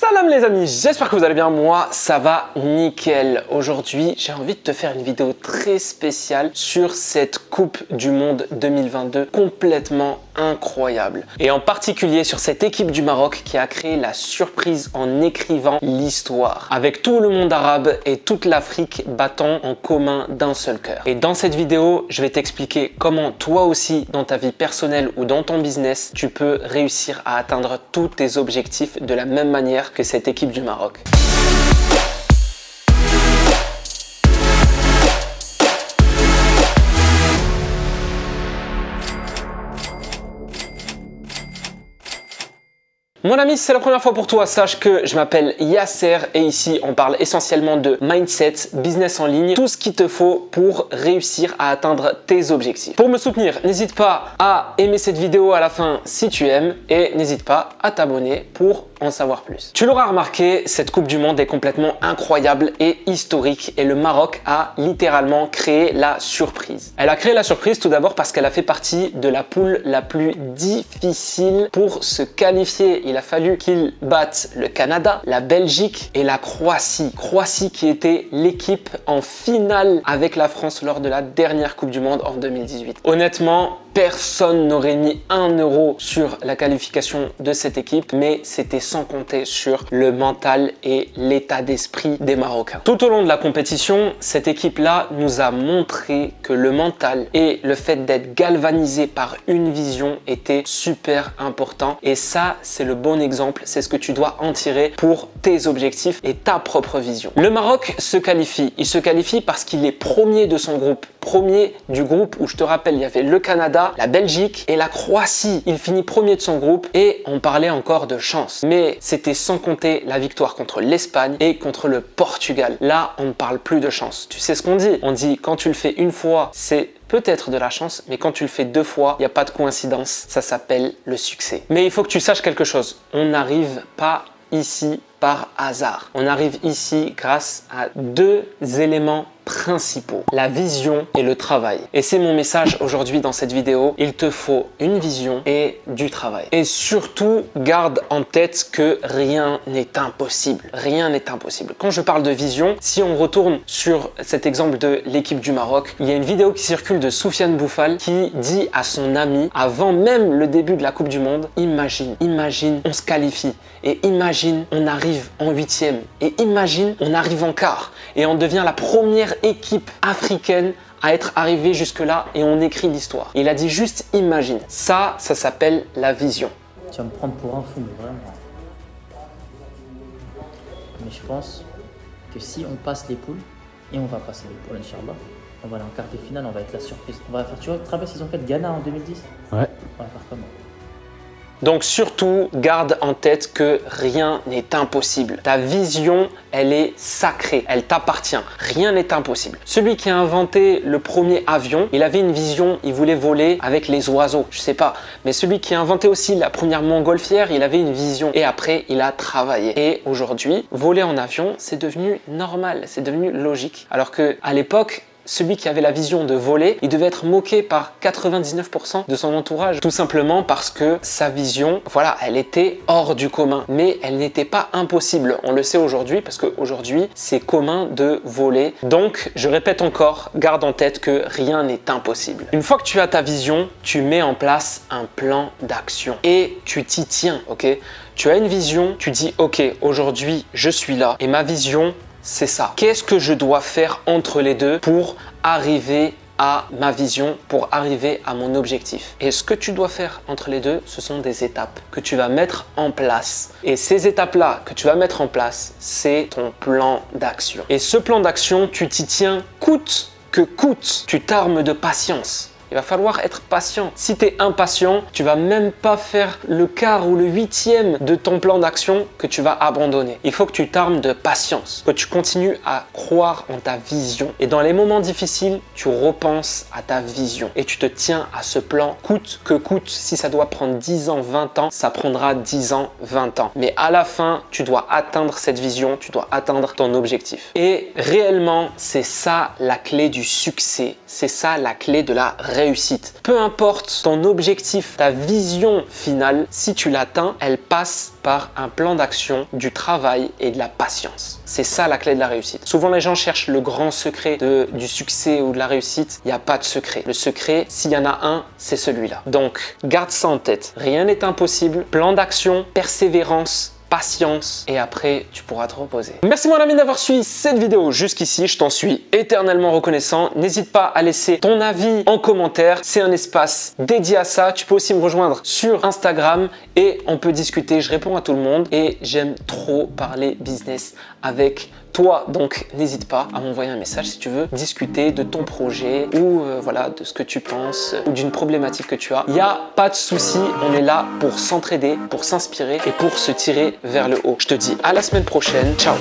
Salam les amis, j'espère que vous allez bien, moi ça va nickel. Aujourd'hui j'ai envie de te faire une vidéo très spéciale sur cette Coupe du Monde 2022 complètement incroyable. Et en particulier sur cette équipe du Maroc qui a créé la surprise en écrivant l'histoire. Avec tout le monde arabe et toute l'Afrique battant en commun d'un seul cœur. Et dans cette vidéo, je vais t'expliquer comment toi aussi dans ta vie personnelle ou dans ton business, tu peux réussir à atteindre tous tes objectifs de la même manière que cette équipe du Maroc. Mon ami, si c'est la première fois pour toi, sache que je m'appelle Yasser et ici on parle essentiellement de mindset, business en ligne, tout ce qu'il te faut pour réussir à atteindre tes objectifs. Pour me soutenir, n'hésite pas à aimer cette vidéo à la fin si tu aimes et n'hésite pas à t'abonner pour en savoir plus. Tu l'auras remarqué, cette Coupe du Monde est complètement incroyable et historique et le Maroc a littéralement créé la surprise. Elle a créé la surprise tout d'abord parce qu'elle a fait partie de la poule la plus difficile pour se qualifier. Il a fallu qu'ils battent le Canada, la Belgique et la Croatie. Croatie qui était l'équipe en finale avec la France lors de la dernière Coupe du Monde en 2018. Honnêtement, personne n'aurait mis 1 euro sur la qualification de cette équipe, mais c'était sans compter sur le mental et l'état d'esprit des Marocains. Tout au long de la compétition, cette équipe-là nous a montré que le mental et le fait d'être galvanisé par une vision était super important. Et ça, c'est le bon exemple, c'est ce que tu dois en tirer pour tes objectifs et ta propre vision. Le Maroc se qualifie. Il se qualifie parce qu'il est premier de son groupe. Premier du groupe où je te rappelle, il y avait le Canada, la Belgique et la Croatie. Il finit premier de son groupe et on parlait encore de chance. Mais c'était sans compter la victoire contre l'Espagne et contre le Portugal. Là, on ne parle plus de chance. Tu sais ce qu'on dit? On dit quand tu le fais une fois, c'est peut-être de la chance, mais quand tu le fais 2 fois, il n'y a pas de coïncidence. Ça s'appelle le succès. Mais il faut que tu saches quelque chose. On n'arrive pas ici par hasard. On arrive ici grâce à 2 éléments principaux, la vision et le travail. Et c'est mon message aujourd'hui dans cette vidéo. Il te faut une vision et du travail. Et surtout, garde en tête que rien n'est impossible. Rien n'est impossible. Quand je parle de vision, si on retourne sur cet exemple de l'équipe du Maroc, il y a une vidéo qui circule de Soufiane Boufal qui dit à son ami, avant même le début de la Coupe du Monde, imagine, on se qualifie. Et imagine, on arrive en 8e. Et imagine, on arrive en quart. Et on devient la première équipe africaine à être arrivée jusque-là et on écrit l'histoire. Il a dit juste imagine. Ça s'appelle la vision. Tu vas me prendre pour un fou, mais vraiment. Mais je pense que si on passe les poules, et on va passer les poules, Inch'Allah, on va aller en quart de finale, on va être la surprise. On va faire, tu vois, tu te rappelles s'ils ont fait Ghana en 2010 ? Ouais. On va faire comment ? Donc surtout, garde en tête que rien n'est impossible. Ta vision, elle est sacrée, elle t'appartient. Rien n'est impossible. Celui qui a inventé le premier avion, il avait une vision, il voulait voler avec les oiseaux, je sais pas. Mais celui qui a inventé aussi la première montgolfière, il avait une vision. Et après, il a travaillé. Et aujourd'hui, voler en avion, c'est devenu normal, c'est devenu logique. Alors qu'à l'époque, celui qui avait la vision de voler, il devait être moqué par 99% de son entourage. Tout simplement parce que sa vision, voilà, elle était hors du commun. Mais elle n'était pas impossible. On le sait aujourd'hui parce qu'aujourd'hui, c'est commun de voler. Donc, je répète encore, garde en tête que rien n'est impossible. Une fois que tu as ta vision, tu mets en place un plan d'action. Et tu t'y tiens, ok? Tu as une vision, tu dis, ok, aujourd'hui, je suis là. Et ma vision, c'est ça. Qu'est-ce que je dois faire entre les deux pour arriver à ma vision, pour arriver à mon objectif? Et ce que tu dois faire entre les deux, ce sont des étapes que tu vas mettre en place. Et ces étapes-là que tu vas mettre en place, c'est ton plan d'action. Et ce plan d'action, tu t'y tiens coûte que coûte. Tu t'armes de patience. Il va falloir être patient. Si tu es impatient, tu vas même pas faire le quart ou le 8e de ton plan d'action que tu vas abandonner. Il faut que tu t'armes de patience, que tu continues à croire en ta vision. Et dans les moments difficiles, tu repenses à ta vision et tu te tiens à ce plan coûte que coûte. Si ça doit prendre 10 ans, 20 ans, ça prendra 10 ans, 20 ans. Mais à la fin, tu dois atteindre cette vision, tu dois atteindre ton objectif. Et réellement, c'est ça la clé du succès. C'est ça la clé de la réussite. réussite. Peu importe ton objectif, ta vision finale, si tu l'atteins, elle passe par un plan d'action, du travail et de la patience. C'est ça la clé de la réussite. Souvent les gens cherchent le grand secret du succès ou de la réussite. Il n'y a pas de secret. Le secret, s'il y en a un, c'est celui-là. Donc, garde ça en tête. Rien n'est impossible. Plan d'action, persévérance, patience et après tu pourras te reposer. Merci mon ami d'avoir suivi cette vidéo jusqu'ici, je t'en suis éternellement reconnaissant. N'hésite pas à laisser ton avis en commentaire, c'est un espace dédié à ça. Tu peux aussi me rejoindre sur Instagram et on peut discuter, je réponds à tout le monde et j'aime trop parler business avec toi, donc n'hésite pas à m'envoyer un message si tu veux discuter de ton projet ou voilà, de ce que tu penses ou d'une problématique que tu as. Il n'y a pas de souci, on est là pour s'entraider, pour s'inspirer et pour se tirer vers le haut. Je te dis à la semaine prochaine, ciao.